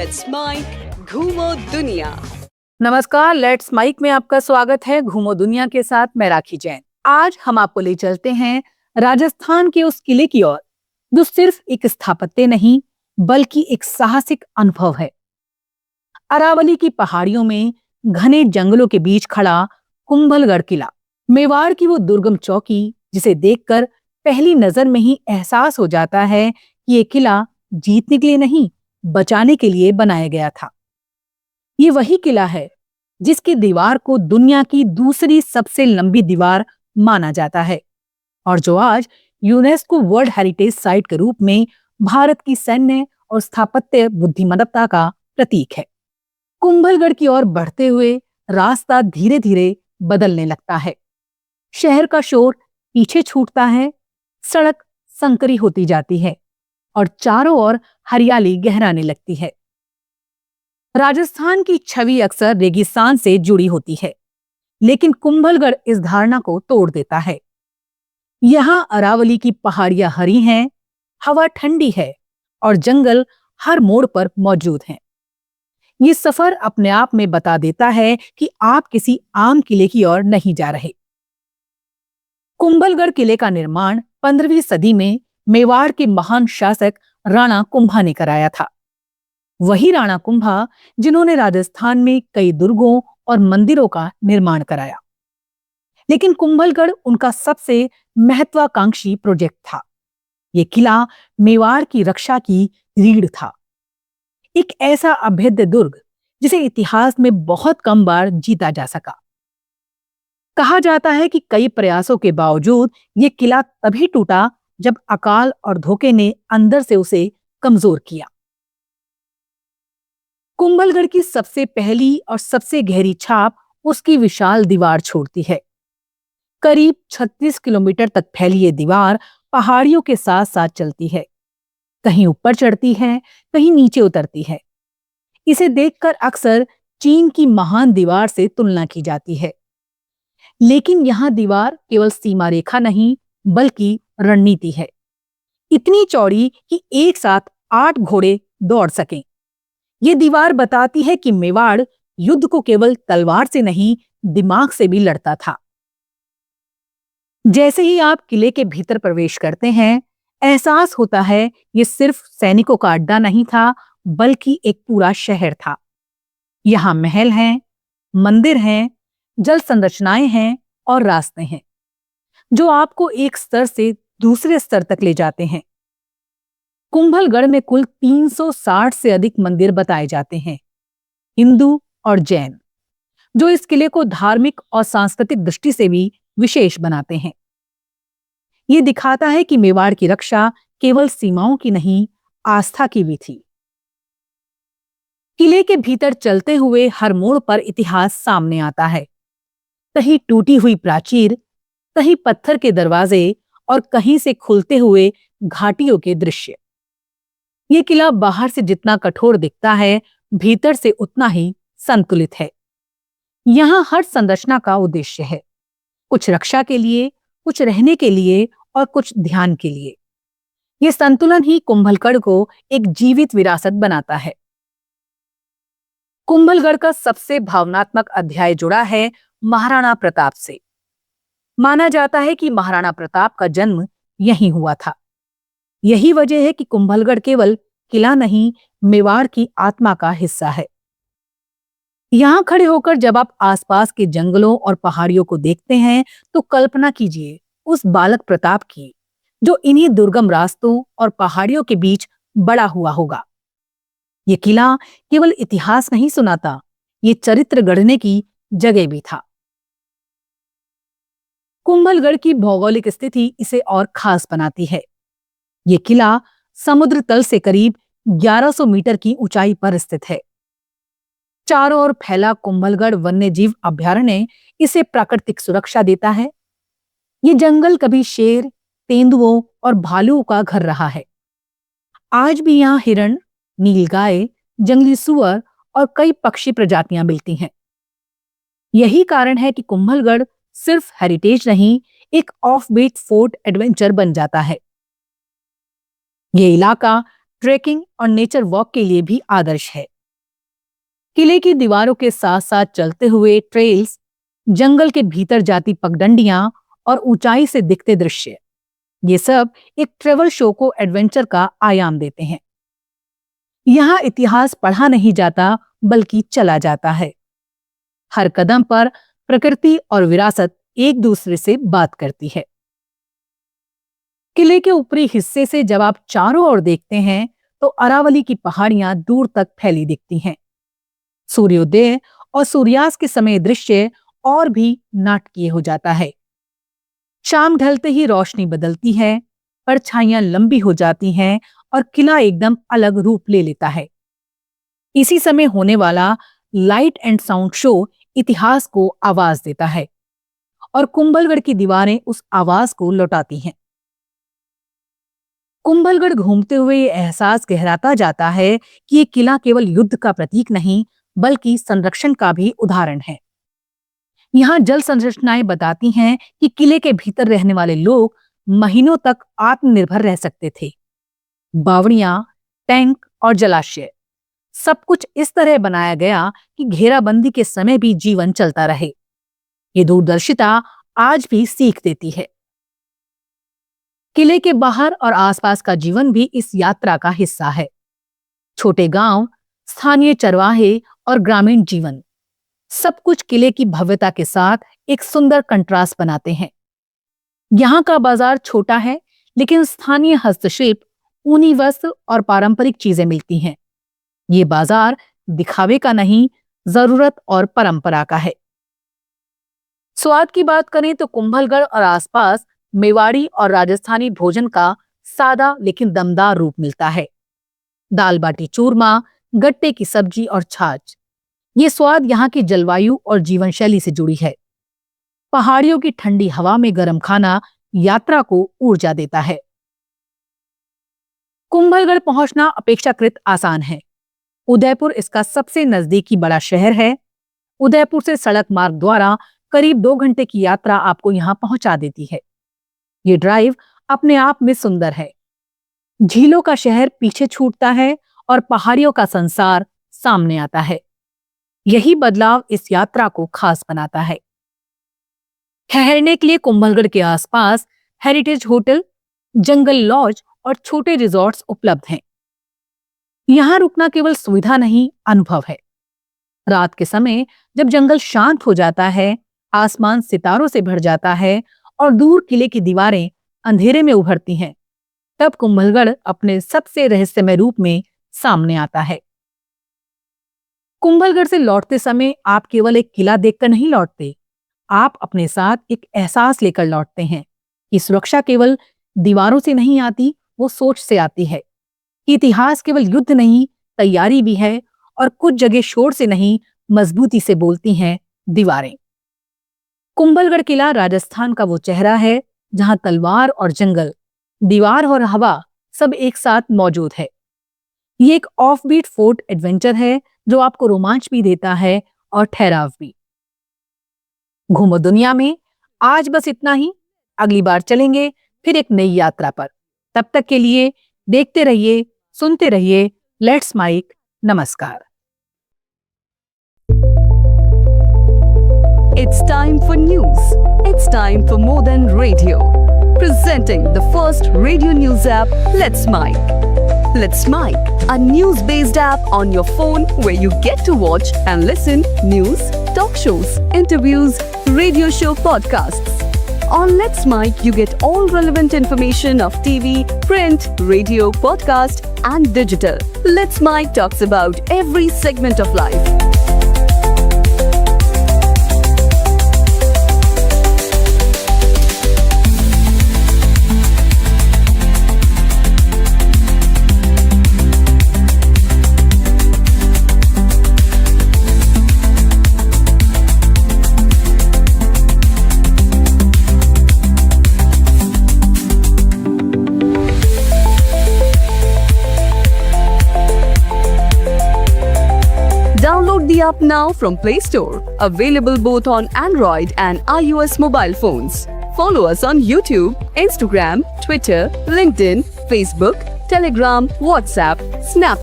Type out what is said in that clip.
Let's mic घूमो दुनिया। नमस्कार, लेट्स माइक में आपका स्वागत है। घूमो दुनिया के साथ मैं राखी जैन। आज हम आपको ले चलते हैं राजस्थान के उस किले की ओर जो सिर्फ एक स्थापत्य नहीं बल्कि एक साहसिक अनुभव है। अरावली की पहाड़ियों में घने जंगलों के बीच खड़ा कुंभलगढ़ किला, मेवाड़ की वो दुर्गम चौकी जिसे देखकर पहली नजर में ही एहसास हो जाता है कि ये किला जीतने के लिए नहीं, बचाने के लिए बनाया गया था। ये वही किला है जिसकी दीवार को दुनिया की दूसरी सबसे लंबी दीवार माना जाता है और जो आज यूनेस्को वर्ल्ड हेरिटेज साइट के रूप में भारत की सैन्य और स्थापत्य बुद्धिमत्ता का प्रतीक है। कुंभलगढ़ की ओर बढ़ते हुए रास्ता धीरे धीरे बदलने लगता है। शहर का शोर पीछे छूटता है, सड़क संकरी होती जाती है और चारों ओर हरियाली गहराने लगती है। राजस्थान की छवि अक्सर रेगिस्तान से जुड़ी होती है, लेकिन कुंभलगढ़ इस धारणा को तोड़ देता है। यहाँ अरावली की पहाड़ियां हरी हैं, हवा ठंडी है और जंगल हर मोड़ पर मौजूद हैं। ये सफर अपने आप में बता देता है कि आप किसी आम किले की ओर नहीं जा रहे। कुंभलगढ़ किले का निर्माण 15वीं सदी में मेवाड़ के महान शासक राणा कुंभा ने कराया था। वही राणा कुंभा जिन्होंने राजस्थान में कई दुर्गों और मंदिरों का निर्माण कराया, लेकिन कुंभलगढ़ उनका सबसे महत्वाकांक्षी प्रोजेक्ट था। ये किला मेवाड़ की रक्षा की रीढ़ था, एक ऐसा अभेद्य दुर्ग जिसे इतिहास में बहुत कम बार जीता जा सका। कहा जाता है कि कई प्रयासों के बावजूद ये किला तभी टूटा जब अकाल और धोखे ने अंदर से उसे कमजोर किया। कुंभलगढ़ की सबसे पहली और सबसे गहरी छाप उसकी विशाल दीवार छोड़ती है। करीब 36 किलोमीटर तक फैली ये दीवार पहाड़ियों के साथ साथ चलती है, कहीं ऊपर चढ़ती है, कहीं नीचे उतरती है। इसे देखकर अक्सर चीन की महान दीवार से तुलना की जाती है, लेकिन यहाँ दीवार केवल सीमा रेखा नहीं बल्कि रणनीति है। इतनी चौड़ी कि एक साथ 8 घोड़े दौड़ सकें। ये दीवार बताती है कि मेवाड़ युद्ध को केवल तलवार से नहीं, दिमाग से भी लड़ता था। जैसे ही आप किले के भीतर प्रवेश करते हैं, एहसास होता है ये सिर्फ सैनिकों का अड्डा नहीं था बल्कि एक पूरा शहर था। यहाँ महल हैं, मंदिर हैं, जल संरचनाएं हैं और रास्ते हैं जो आपको एक स्तर से दूसरे स्तर तक ले जाते हैं। कुंभलगढ़ में कुल 360 से अधिक मंदिर बताए जाते हैं, हिंदू और जैन, जो इस किले को धार्मिक और सांस्कृतिक दृष्टि से भी विशेष बनाते हैं। ये दिखाता है कि मेवाड़ की रक्षा केवल सीमाओं की नहीं, आस्था की भी थी। किले के भीतर चलते हुए हर मोड़ पर इतिहास सामने आता है। कहीं टूटी हुई प्राचीर, कहीं पत्थर के दरवाजे और कहीं से खुलते हुए घाटियों के दृश्य। ये किला बाहर से जितना कठोर दिखता है, भीतर से उतना ही संतुलित है। यहाँ हर संरचना का उद्देश्य है, कुछ रक्षा के लिए, कुछ रहने के लिए और कुछ ध्यान के लिए। ये संतुलन ही कुंभलगढ़ को एक जीवित विरासत बनाता है। कुंभलगढ़ का सबसे भावनात्मक अध्याय जुड़ा है महाराणा प्रताप से। माना जाता है कि महाराणा प्रताप का जन्म यहीं हुआ था। यही वजह है कि कुंभलगढ़ केवल किला नहीं, मेवाड़ की आत्मा का हिस्सा है। यहाँ खड़े होकर जब आप आसपास के जंगलों और पहाड़ियों को देखते हैं तो कल्पना कीजिए उस बालक प्रताप की जो इन्हीं दुर्गम रास्तों और पहाड़ियों के बीच बड़ा हुआ होगा। ये किला केवल इतिहास नहीं सुनाता, ये चरित्र गढ़ने की जगह भी था। कुंभलगढ़ की भौगोलिक स्थिति इसे और खास बनाती है। ये किला समुद्र तल से करीब 1100 मीटर की ऊंचाई पर स्थित है। चारों ओर फैला कुंभलगढ़ वन्यजीव अभयारण्य इसे प्राकृतिक सुरक्षा देता है। ये जंगल कभी शेर, तेंदुओं और भालुओं का घर रहा है। आज भी यहाँ हिरण, नीलगाय, जंगली सुअर और कई पक्षी प्रजातियां मिलती हैं। यही कारण है कि कुंभलगढ़ सिर्फ हेरिटेज नहीं, एक ऑफ बीट फोर्ट एडवेंचर बन जाता है। ये इलाका ट्रेकिंग और नेचर वॉक के लिए भी आदर्श है। किले की दीवारों के साथ साथ चलते हुए ट्रेल्स, जंगल के भीतर जाती पगडंडियां और ऊंचाई से दिखते दृश्य, ये सब एक ट्रेवल शो को एडवेंचर का आयाम देते हैं। यहाँ इतिहास पढ़ा नहीं जाता बल्कि चला जाता है। हर कदम पर प्रकृति और विरासत एक दूसरे से बात करती है। किले के ऊपरी हिस्से से जब आप चारों ओर देखते हैं तो अरावली की पहाड़ियां दूर तक फैली दिखती हैं। सूर्योदय और सूर्यास्त के समय दृश्य और भी नाटकीय हो जाता है। शाम ढलते ही रोशनी बदलती है, परछाइयां लंबी हो जाती हैं और किला एकदम अलग रूप ले लेता है। इसी समय होने वाला लाइट एंड साउंड शो इतिहास को आवाज देता है और कुंभलगढ़ की दीवारें उस आवाज को लौटाती हैं। कुंभलगढ़ घूमते हुए ये एहसास गहराता जाता है कि ये किला केवल युद्ध का प्रतीक नहीं बल्कि संरक्षण का भी उदाहरण है। यहाँ जल संरचनाएं बताती हैं कि किले के भीतर रहने वाले लोग महीनों तक आत्मनिर्भर रह सकते थे। बावड़ियां, टैंक और जलाशय, सब कुछ इस तरह बनाया गया कि घेराबंदी के समय भी जीवन चलता रहे। ये दूरदर्शिता आज भी सीख देती है। किले के बाहर और आसपास का जीवन भी इस यात्रा का हिस्सा है। छोटे गांव, स्थानीय चरवाहे और ग्रामीण जीवन, सब कुछ किले की भव्यता के साथ एक सुंदर कंट्रास्ट बनाते हैं। यहाँ का बाजार छोटा है लेकिन स्थानीय हस्तशिल्प, ऊनी वस्त्र और पारंपरिक चीजें मिलती हैं। ये बाजार दिखावे का नहीं, जरूरत और परंपरा का है। स्वाद की बात करें तो कुंभलगढ़ और आसपास मेवाड़ी और राजस्थानी भोजन का सादा लेकिन दमदार रूप मिलता है। दाल बाटी चूरमा, गट्टे की सब्जी और छाछ, ये स्वाद यहाँ की जलवायु और जीवन शैली से जुड़ी है। पहाड़ियों की ठंडी हवा में गर्म खाना यात्रा को ऊर्जा देता है। कुंभलगढ़ पहुंचना अपेक्षाकृत आसान है। उदयपुर इसका सबसे नजदीकी बड़ा शहर है। उदयपुर से सड़क मार्ग द्वारा करीब 2 घंटे की यात्रा आपको यहाँ पहुंचा देती है। ये ड्राइव अपने आप में सुंदर है। झीलों का शहर पीछे छूटता है और पहाड़ियों का संसार सामने आता है। यही बदलाव इस यात्रा को खास बनाता है। ठहरने के लिए कुंभलगढ़ के आसपास हेरिटेज होटल, जंगल लॉज और छोटे रिजॉर्ट्स उपलब्ध हैं। यहाँ रुकना केवल सुविधा नहीं, अनुभव है। रात के समय जब जंगल शांत हो जाता है, आसमान सितारों से भर जाता है और दूर किले की दीवारें अंधेरे में उभरती हैं, तब कुंभलगढ़ अपने सबसे रहस्यमय रूप में सामने आता है। कुंभलगढ़ से लौटते समय आप केवल एक किला देखकर नहीं लौटते, आप अपने साथ एक एहसास लेकर लौटते हैं कि सुरक्षा केवल दीवारों से नहीं आती, वो सोच से आती है। इतिहास केवल युद्ध नहीं, तैयारी भी है और कुछ जगह शोर से नहीं, मजबूती से बोलती हैं दीवारें। कुंभलगढ़ किला राजस्थान का वो चेहरा है जहां तलवार और जंगल, दीवार और हवा सब एक साथ मौजूद है। ये एक ऑफबीट फोर्ट एडवेंचर है जो आपको रोमांच भी देता है और ठहराव भी। घूमो दुनिया में आज बस इतना ही। अगली बार चलेंगे फिर एक नई यात्रा पर। तब तक के लिए देखते रहिए, सुनते रहिए लेट्स माइक। नमस्कार। It's time for news. It's time for more than radio. Presenting the first radio news app, Let's Mike. Let's Mike, a news-based app on your phone where you get to watch and listen news, talk shows, interviews, radio show podcasts. On Let's Mike, you get all relevant information of TV, print, radio, podcast, and digital. Let's Mike talks about every segment of life. Download the app now from Play Store. Available both on Android and iOS mobile phones. Follow us on YouTube, Instagram, Twitter, LinkedIn, Facebook, Telegram, WhatsApp, Snap.